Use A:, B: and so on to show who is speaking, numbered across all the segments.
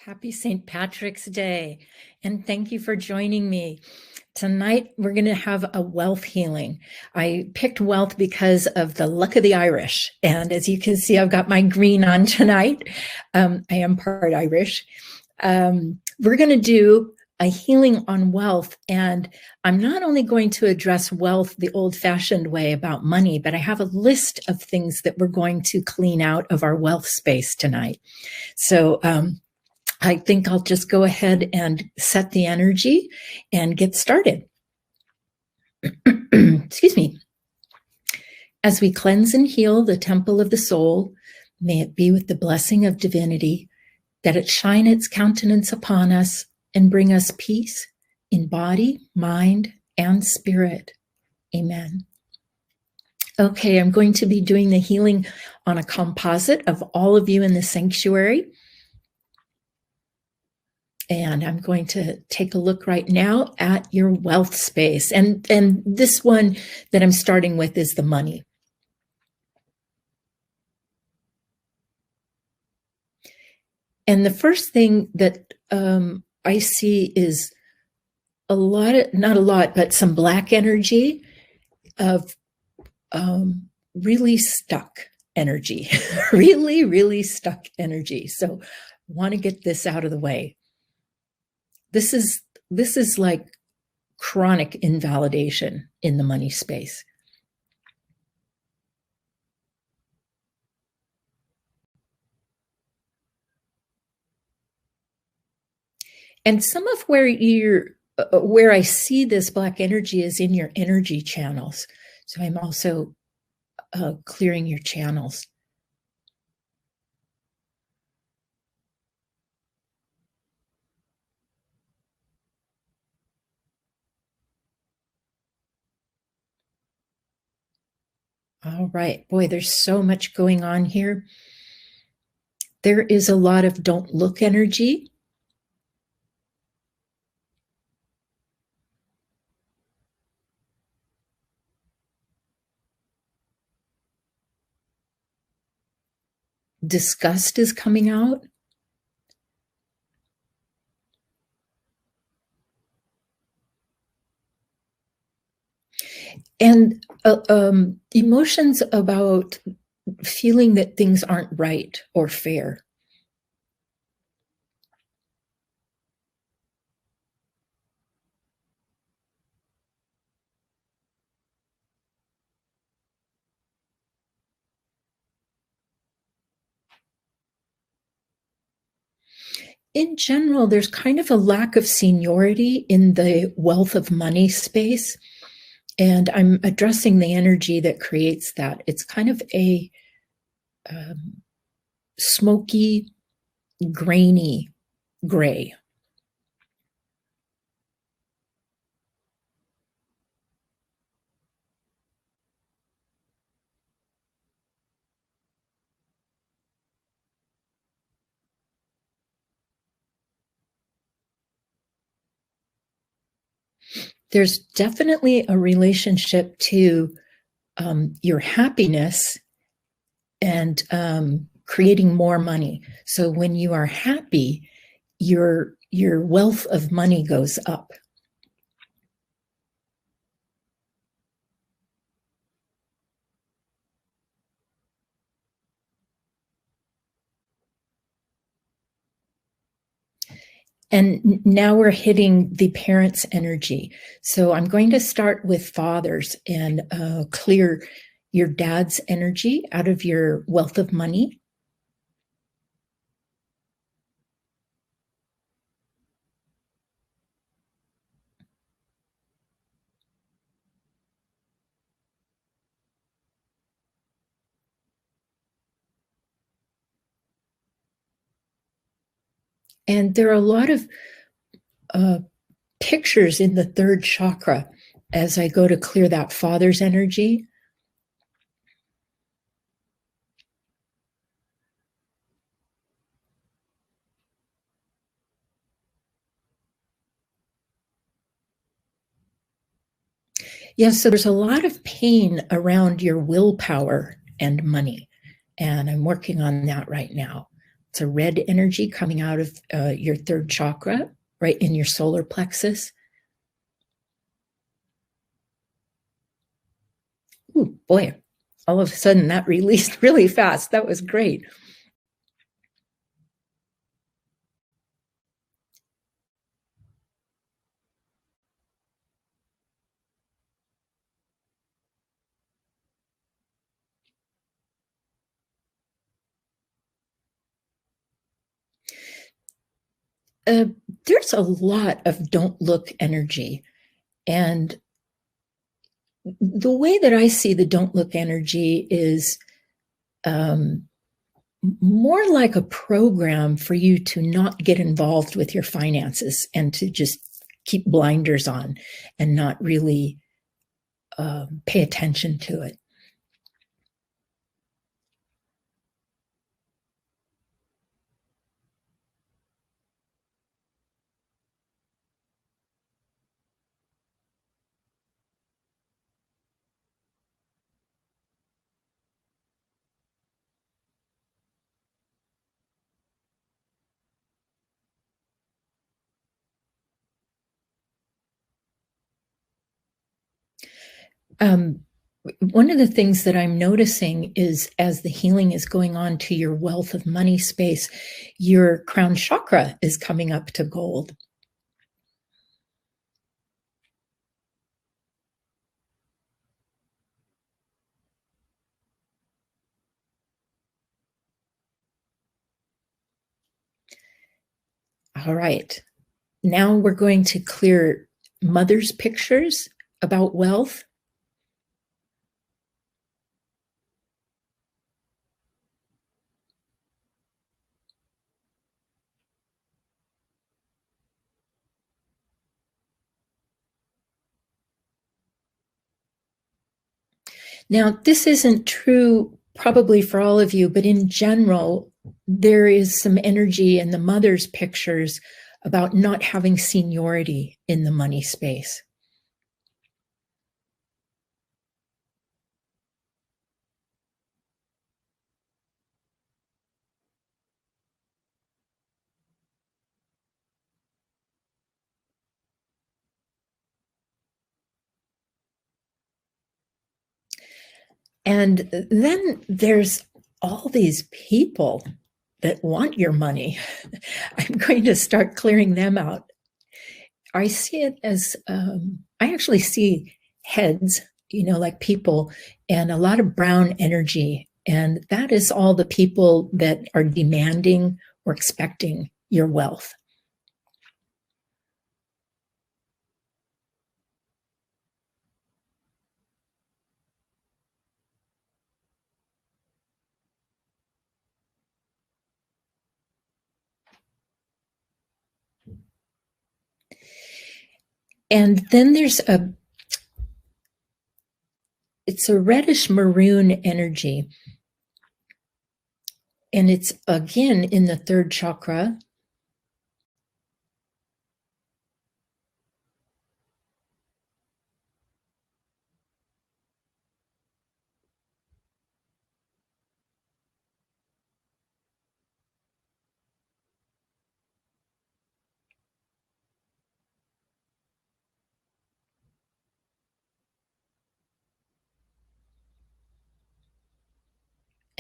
A: Happy St. Patrick's Day, and thank you for joining me. Tonight, we're going to have a wealth healing. I picked wealth because of the luck of the Irish, and as you can see, I've got my green on tonight. I am part Irish. We're going to do a healing on wealth, and I'm not only going to address wealth the old-fashioned way about money, but I have a list of things that we're going to clean out of our wealth space tonight. So, I think I'll just go ahead and set the energy and get started. Excuse me. As we cleanse and heal the temple of the soul, may it be with the blessing of divinity, that it shine its countenance upon us and bring us peace in body, mind, and spirit. Amen. Okay, I'm going to be doing the healing on a composite of all of you in the sanctuary. And I'm going to take a look right now at your wealth space. And this one that I'm starting with is the money. And the first thing that I see is not a lot, but some black energy of really stuck energy, really stuck energy. So I want to get this out of the way. This is like chronic invalidation in the money space. And some of where I see this black energy is in your energy channels. So I'm also clearing your channels. All right, boy, there's so much going on here. There is a lot of don't look energy. Disgust is coming out. And emotions about feeling that things aren't right or fair. In general, there's kind of a lack of seniority in the wealth of money space. And I'm addressing the energy that creates that. It's kind of a smoky, grainy gray. There's definitely a relationship to your happiness and creating more money. So when you are happy, your wealth of money goes up. And now we're hitting the parents' energy. So I'm going to start with fathers and clear your dad's energy out of your wealth of money. And there are a lot of pictures in the third chakra as I go to clear that father's energy. Yes, so there's a lot of pain around your willpower and money, and I'm working on that right now. It's a red energy coming out of your third chakra, right in your solar plexus. Ooh, boy, all of a sudden that released really fast. That was great. Uh, there's a lot of don't look energy. And the way that I see the don't look energy is more like a program for you to not get involved with your finances and to just keep blinders on and not really pay attention to it. Um, one of the things that I'm noticing is as the healing is going on to your wealth of money space, your crown chakra is coming up to gold. All right. Now we're going to clear mother's pictures about wealth. Now, this isn't true probably for all of you, but in general, there is some energy in the mother's pictures about not having seniority in the money space. And then there's all these people that want your money. I'm going to start clearing them out. I see it as, I actually see heads, like people, and a lot of brown energy. And that is all the people that are demanding or expecting your wealth. And then it's a reddish maroon energy. And it's again in the third chakra.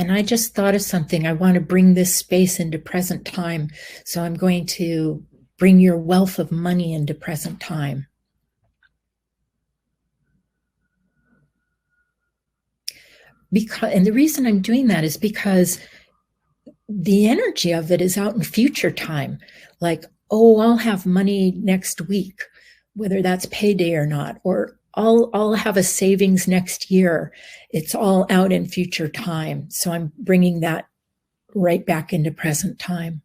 A: And I just thought of something. I want to bring this space into present time. So I'm going to bring your wealth of money into present time. And the reason I'm doing that is because the energy of it is out in future time. Like, oh, I'll have money next week, whether that's payday or not, or I'll have a savings next year. It's all out in future time. So I'm bringing that right back into present time.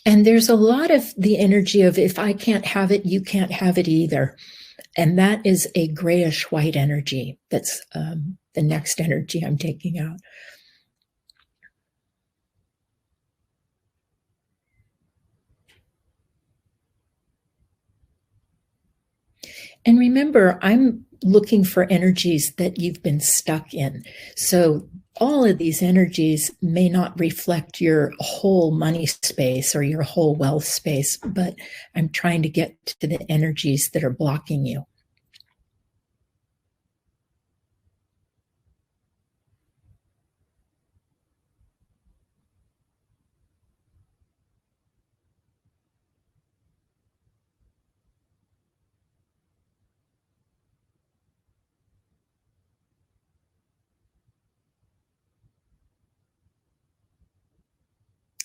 A: And there's a lot of the energy of if I can't have it, you can't have it either. And that is a grayish white energy. That's the next energy I'm taking out. And remember, I'm looking for energies that you've been stuck in. So all of these energies may not reflect your whole money space or your whole wealth space, but I'm trying to get to the energies that are blocking you.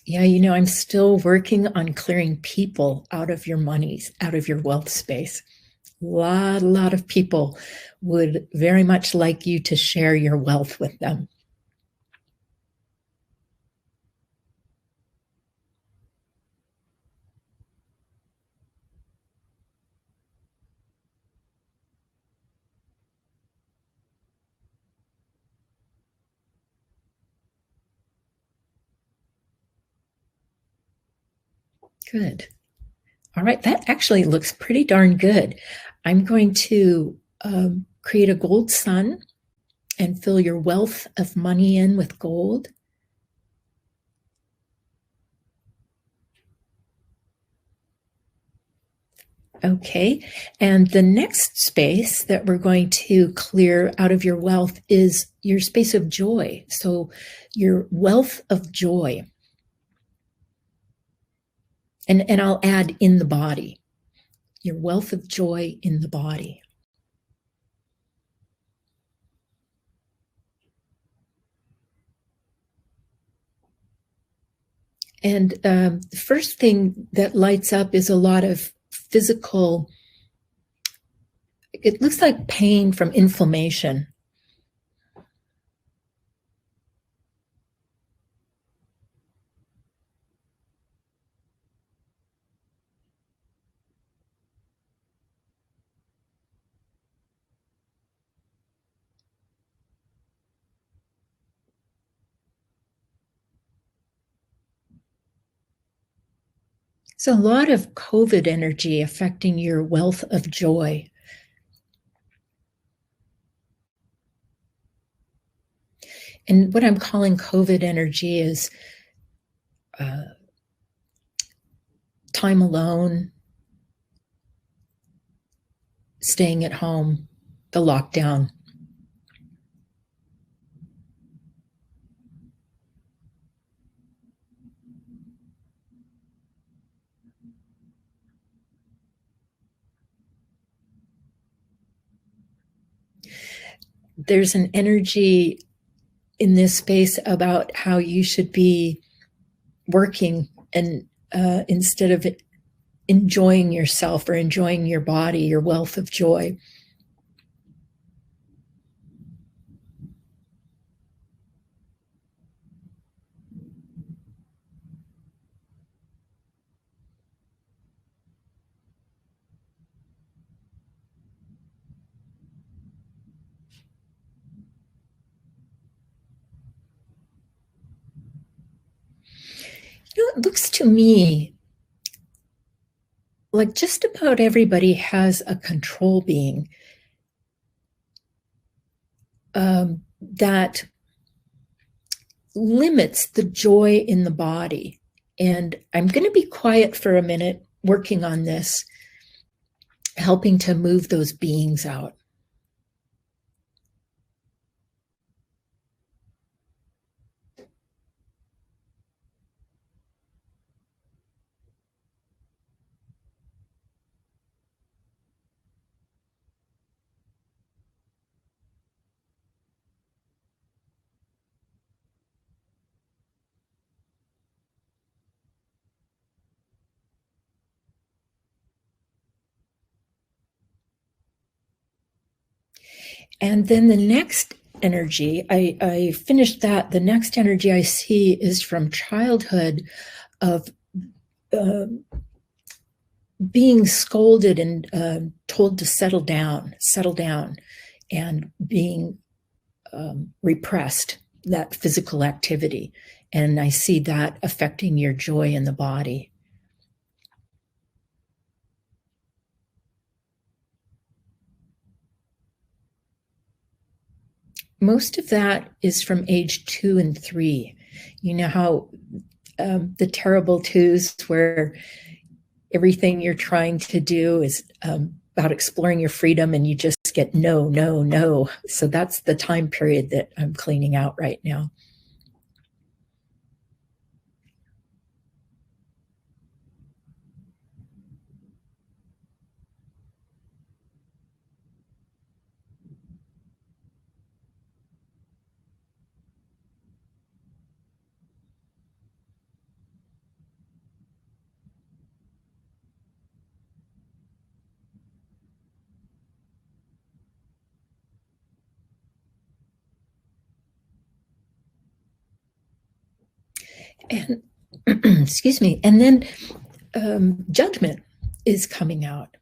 A: Yeah, I'm still working on clearing people out of your monies, out of your wealth space. A lot of people would very much like you to share your wealth with them. Good. All right, that actually looks pretty darn good. I'm going to create a gold sun and fill your wealth of money in with gold. Okay, and the next space that we're going to clear out of your wealth is your space of joy. So your wealth of joy. And I'll add in the body, your wealth of joy in the body. And the first thing that lights up is a lot of physical, it looks like pain from inflammation. So a lot of COVID energy affecting your wealth of joy. And what I'm calling COVID energy is time alone, staying at home, the lockdown. There's an energy in this space about how you should be working and instead of enjoying yourself or enjoying your body, your wealth of joy. It looks to me like just about everybody has a control being that limits the joy in the body. And I'm going to be quiet for a minute working on this, helping to move those beings out. And then the next energy, I finished that. The next energy I see is from childhood of being scolded and told to settle down, and being repressed, that physical activity. And I see that affecting your joy in the body. Most of that is from age 2 and 3. You know how the terrible twos, where everything you're trying to do is about exploring your freedom and you just get no, no, no. So that's the time period that I'm cleaning out right now. And excuse me. And then judgment is coming out.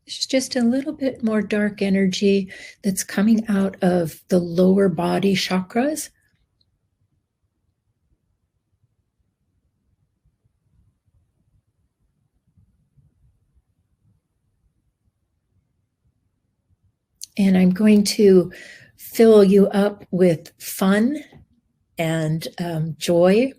A: There's just a little bit more dark energy that's coming out of the lower body chakras. And I'm going to fill you up with fun and joy.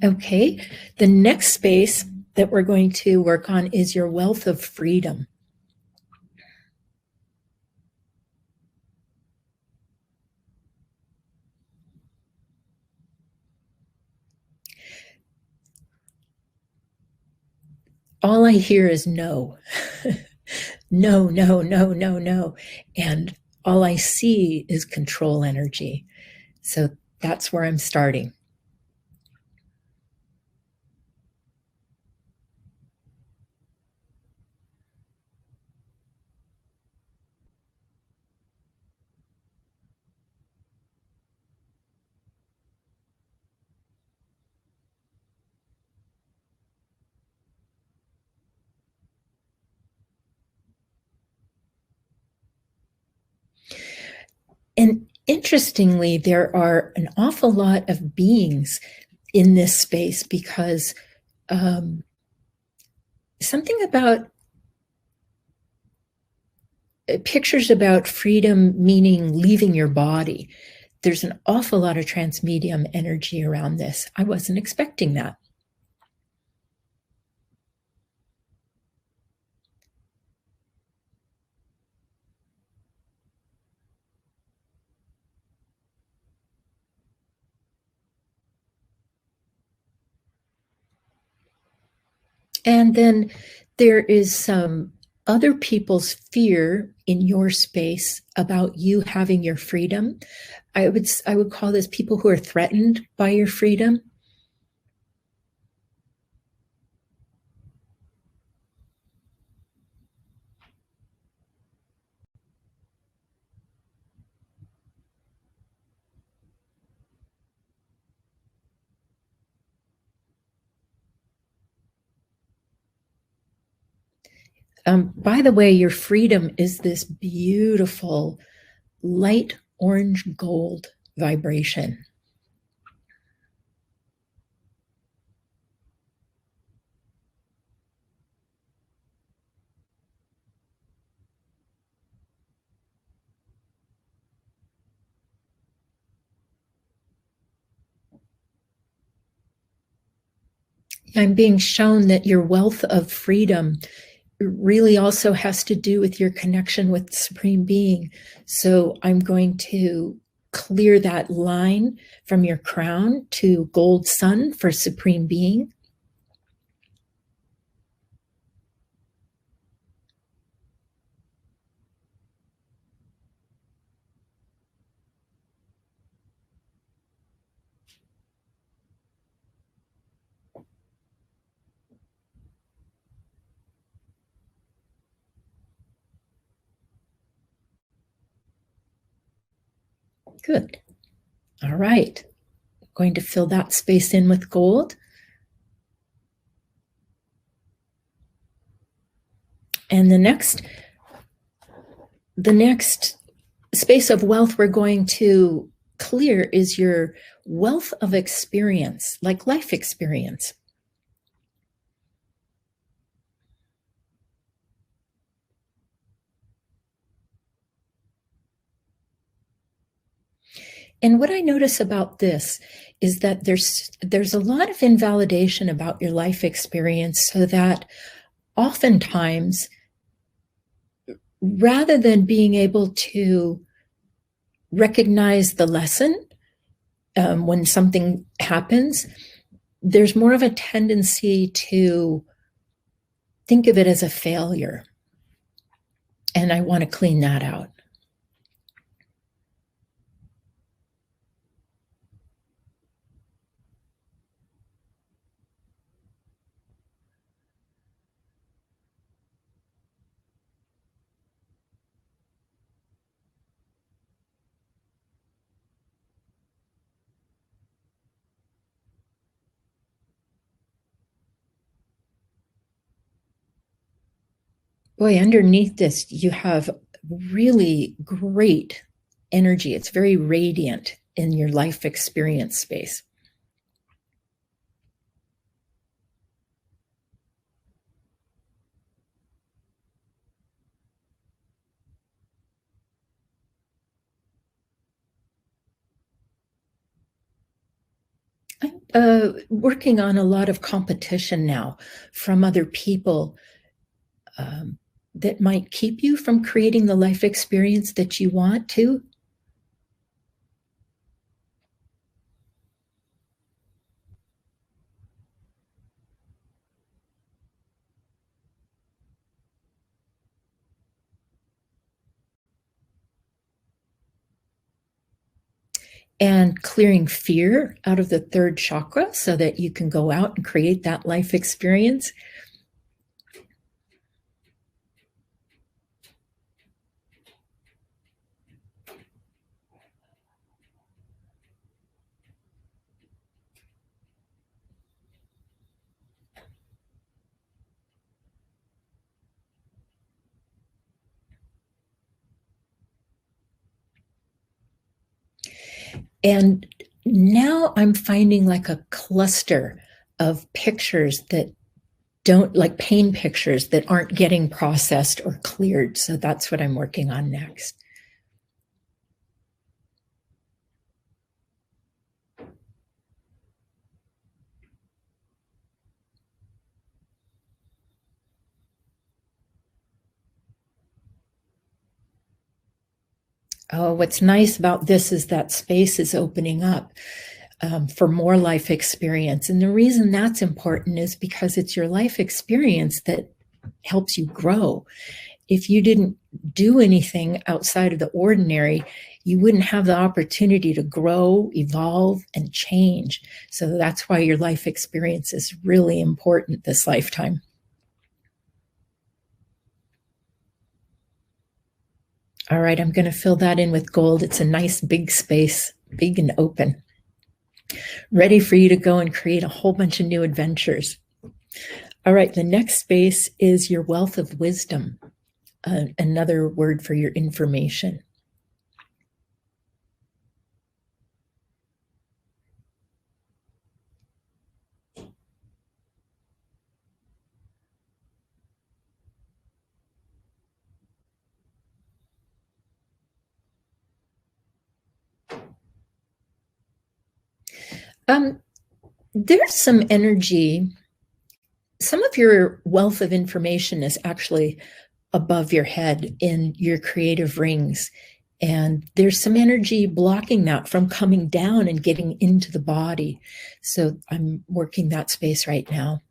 A: Okay, the next space that we're going to work on is your wealth of freedom. All I hear is no. No, no, no, no, no. And all I see is control energy. So that's where I'm starting. And interestingly, there are an awful lot of beings in this space because something about pictures about freedom meaning leaving your body. There's an awful lot of transmedium energy around this. I wasn't expecting that. And then there is some other people's fear in your space about you having your freedom. I would call this people who are threatened by your freedom. By the way, your freedom is this beautiful light orange gold vibration. I'm being shown that your wealth of freedom really also has to do with your connection with Supreme Being. So I'm going to clear that line from your crown to gold sun for Supreme Being. Good. All right. Going to fill that space in with gold. And the next space of wealth we're going to clear is your wealth of experience, like life experience. And what I notice about this is that there's a lot of invalidation about your life experience, so that oftentimes, rather than being able to recognize the lesson when something happens, there's more of a tendency to think of it as a failure. And I want to clean that out. Boy, underneath this, you have really great energy. It's very radiant in your life experience space. I'm working on a lot of competition now from other people that might keep you from creating the life experience that you want to. And clearing fear out of the third chakra so that you can go out and create that life experience. And now I'm finding like a cluster of pictures that don't, like pain pictures that aren't getting processed or cleared. So that's what I'm working on next. Oh, what's nice about this is that space is opening up for more life experience. And the reason that's important is because it's your life experience that helps you grow. If you didn't do anything outside of the ordinary, you wouldn't have the opportunity to grow, evolve, and change. So that's why your life experience is really important this lifetime. All right, I'm going to fill that in with gold. It's a nice big space, big and open, ready for you to go and create a whole bunch of new adventures. All right, the next space is your wealth of wisdom, another word for your information. There's some energy. Some of your wealth of information is actually above your head in your creative rings. And there's some energy blocking that from coming down and getting into the body. So I'm working that space right now.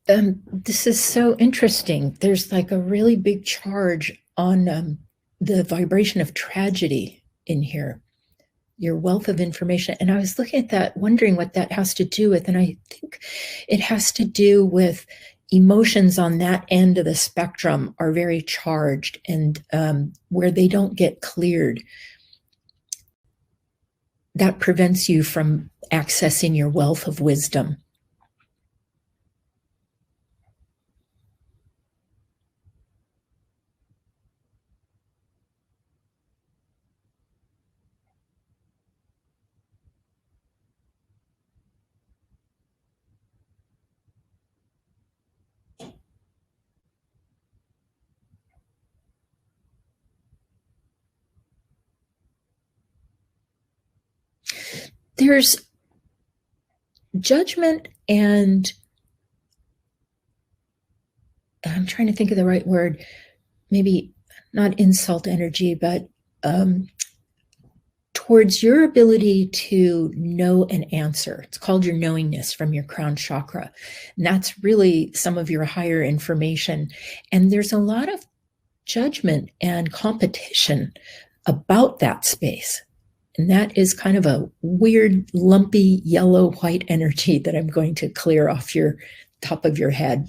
A: This is so interesting. There's like a really big charge on the vibration of tragedy in here, your wealth of information. And I was looking at that, wondering what that has to do with. And I think it has to do with emotions on that end of the spectrum are very charged, and where they don't get cleared, that prevents you from accessing your wealth of wisdom. There's judgment and I'm trying to think of the right word, maybe not insult energy, but um, towards your ability to know an answer. It's called your knowingness from your crown chakra. And that's really some of your higher information. And there's a lot of judgment and competition about that space. And that is kind of a weird, lumpy, yellow white energy that I'm going to clear off your top of your head.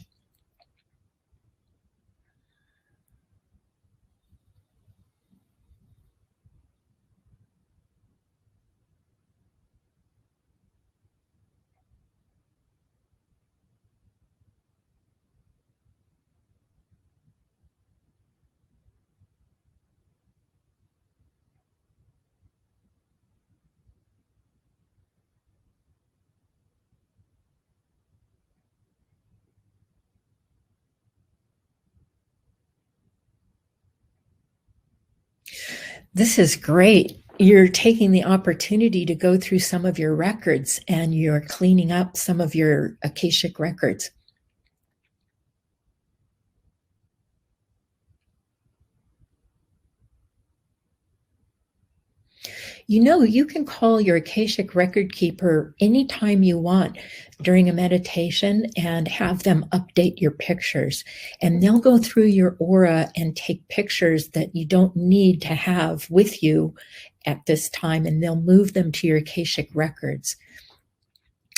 A: This is great. You're taking the opportunity to go through some of your records and you're cleaning up some of your Akashic records. You know, you can call your Akashic record keeper anytime you want during a meditation and have them update your pictures. And they'll go through your aura and take pictures that you don't need to have with you at this time, and they'll move them to your Akashic records.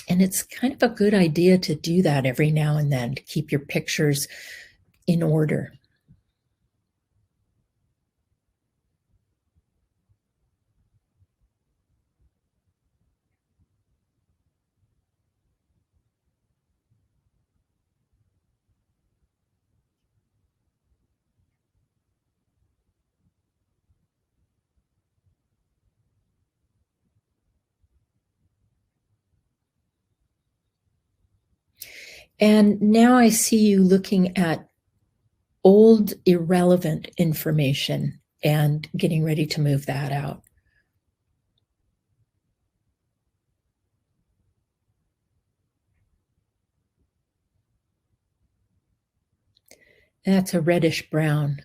A: And it's kind of a good idea to do that every now and then to keep your pictures in order. And now I see you looking at old, irrelevant information and getting ready to move that out. That's a reddish brown.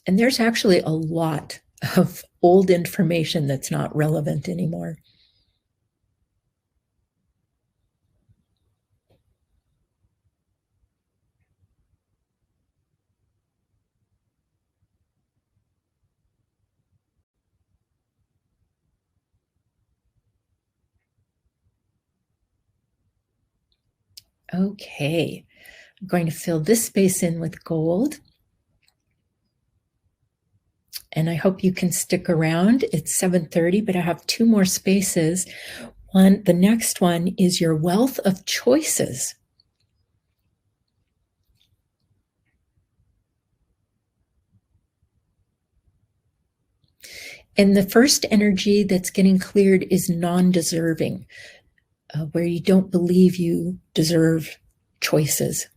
A: And there's actually a lot of old information that's not relevant anymore. Okay, I'm going to fill this space in with gold. And I hope you can stick around. It's 7:30, but I have two more spaces. The next one is your wealth of choices. And the first energy that's getting cleared is non-deserving, where you don't believe you deserve choices.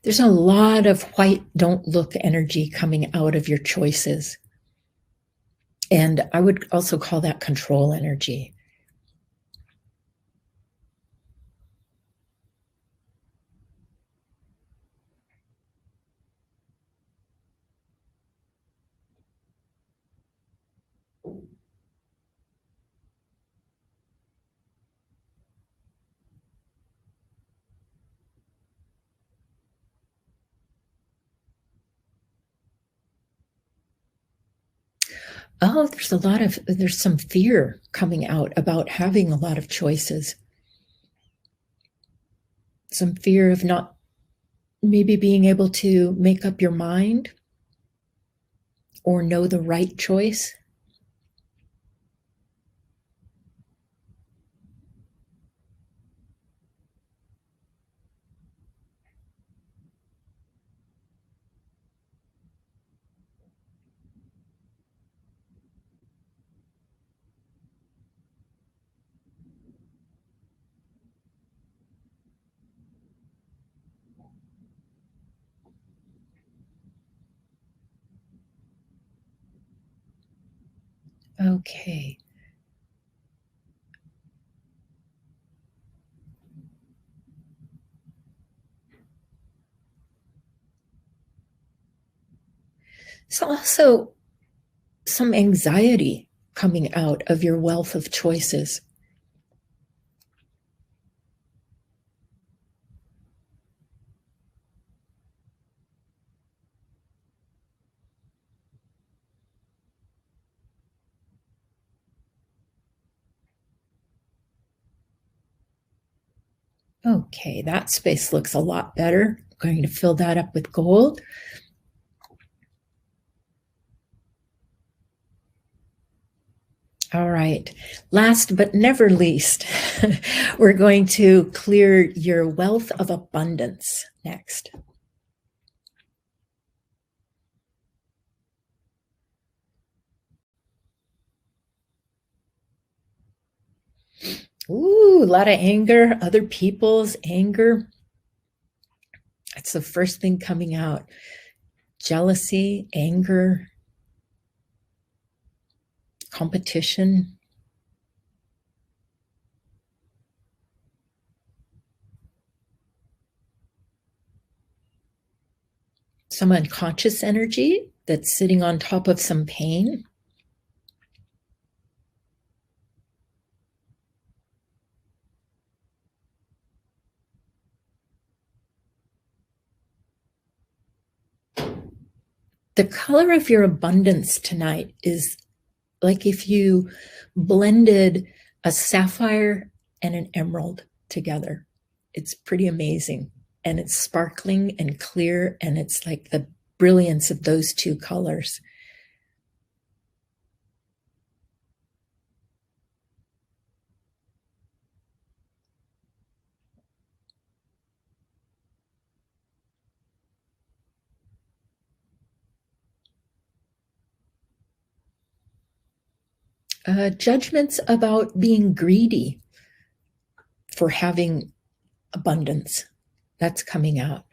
A: There's a lot of white don't look energy coming out of your choices. And I would also call that control energy. Oh, there's some fear coming out about having a lot of choices. Some fear of not maybe being able to make up your mind or know the right choice. Okay. So also some anxiety coming out of your wealth of choices. Okay, that space looks a lot better. I'm going to fill that up with gold. All right. Last but never least, we're going to clear your wealth of abundance next. Ooh, a lot of anger, other people's anger. That's the first thing coming out. Jealousy, anger, competition. Some unconscious energy that's sitting on top of some pain. The color of your abundance tonight is like if you blended a sapphire and an emerald together. It's pretty amazing. And it's sparkling and clear, and it's like the brilliance of those two colors. Judgments about being greedy for having abundance. That's coming out.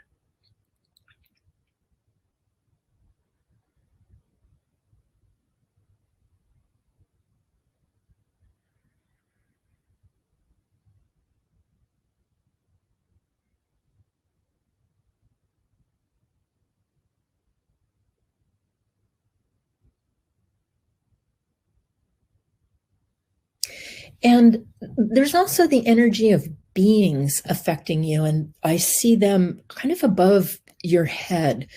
A: And there's also the energy of beings affecting you. And I see them kind of above your head.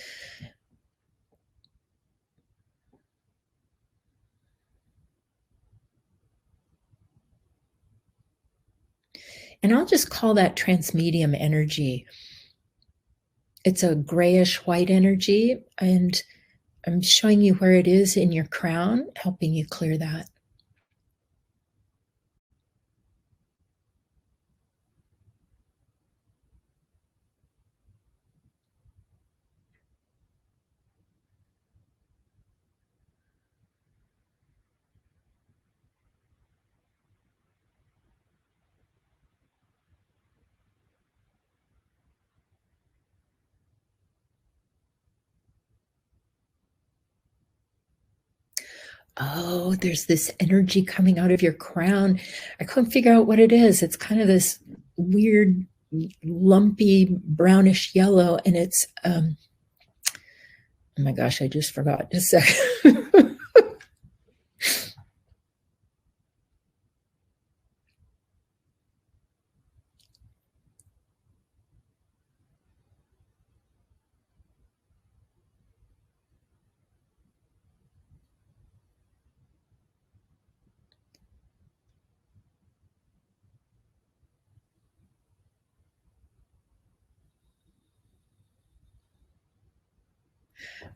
A: And I'll just call that transmedium energy. It's a grayish white energy. And I'm showing you where it is in your crown, helping you clear that. Oh, there's this energy coming out of your crown. I couldn't figure out what it is. It's kind of this weird, lumpy, brownish yellow, and it's, oh my gosh, I just forgot. Just a second.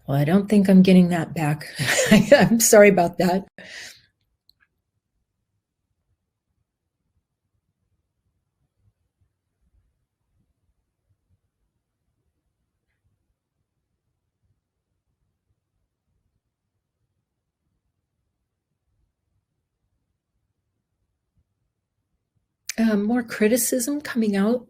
A: Well, I don't think I'm getting that back. I'm sorry about that. More criticism coming out.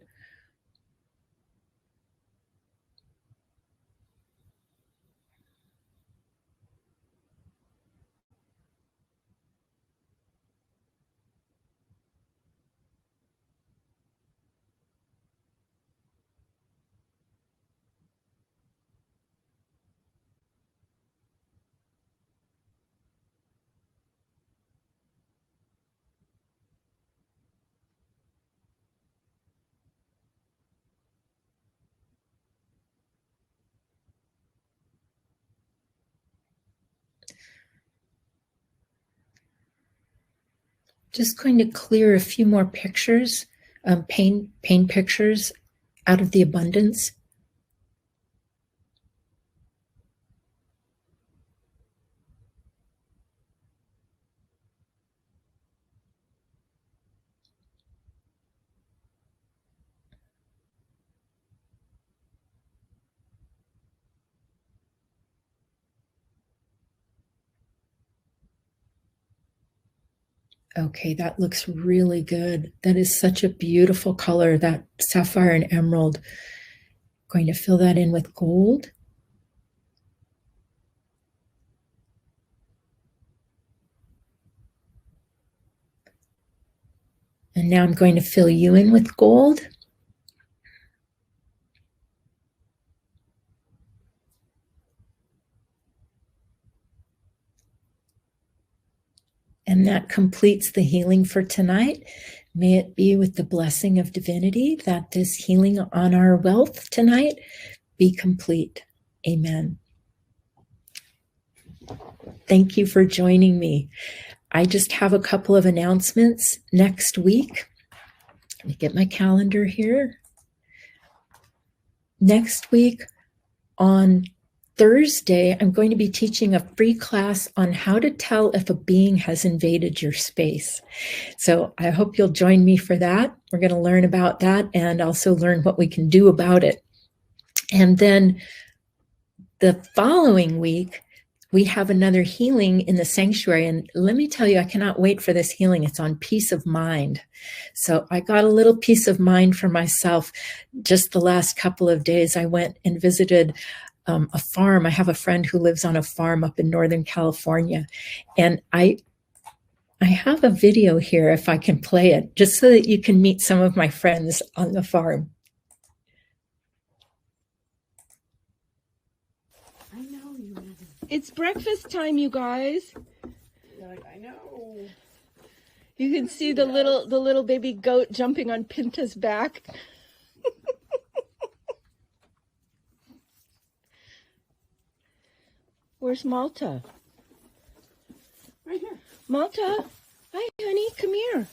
A: Just going to clear a few more pictures, pain pictures out of the abundance. Okay, that looks really good. That is such a beautiful color, that sapphire and emerald. Going to fill that in with gold. And now I'm going to fill you in with gold. And that completes the healing for tonight. May it be with the blessing of divinity that this healing on our wealth tonight be complete. Amen. Thank you for joining me. I just have a couple of announcements next week. Let me get my calendar here. Next week on Thursday, I'm going to be teaching a free class on how to tell if a being has invaded your space. So I hope you'll join me for that. We're going to learn about that and also learn what we can do about it. And then the following week, we have another healing in the sanctuary. And let me tell you, I cannot wait for this healing. It's on peace of mind. So I got a little peace of mind for myself. Just the last couple of days, I went and visited a farm. I have a friend who lives on a farm up in Northern California. And I have a video here, if I can play it, just so that you can meet some of my friends on the farm.
B: I know you.
C: It's breakfast time, you guys.
B: Like, I know.
C: You can see the little baby goat jumping on Pinta's back. Where's Malta?
B: Right here.
C: Malta, hi, honey, come here.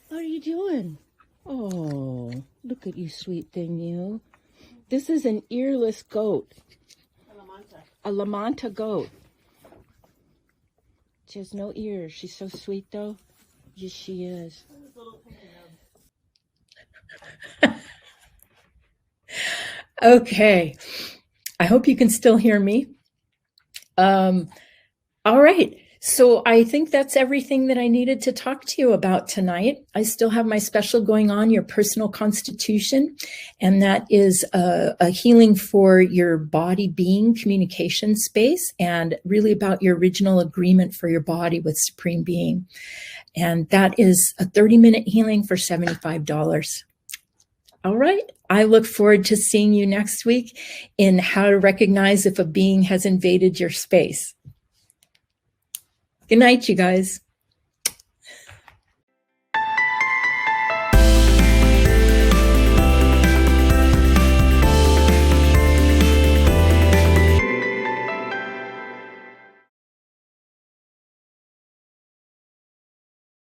C: What are you doing? Oh, look at you, sweet thing, you. This is an earless goat. A Lamanta goat. She has no ears. She's so sweet, though. Yes, she is.
A: Okay. I hope you can still hear me. All right. So I think that's everything that I needed to talk to you about tonight. I still have my special going on, your personal constitution, and that is a healing for your body being communication space and really about your original agreement for your body with Supreme Being. And that is a 30-minute healing for $75. All right. I look forward to seeing you next week in how to recognize if a being has invaded your space. Good night, you guys.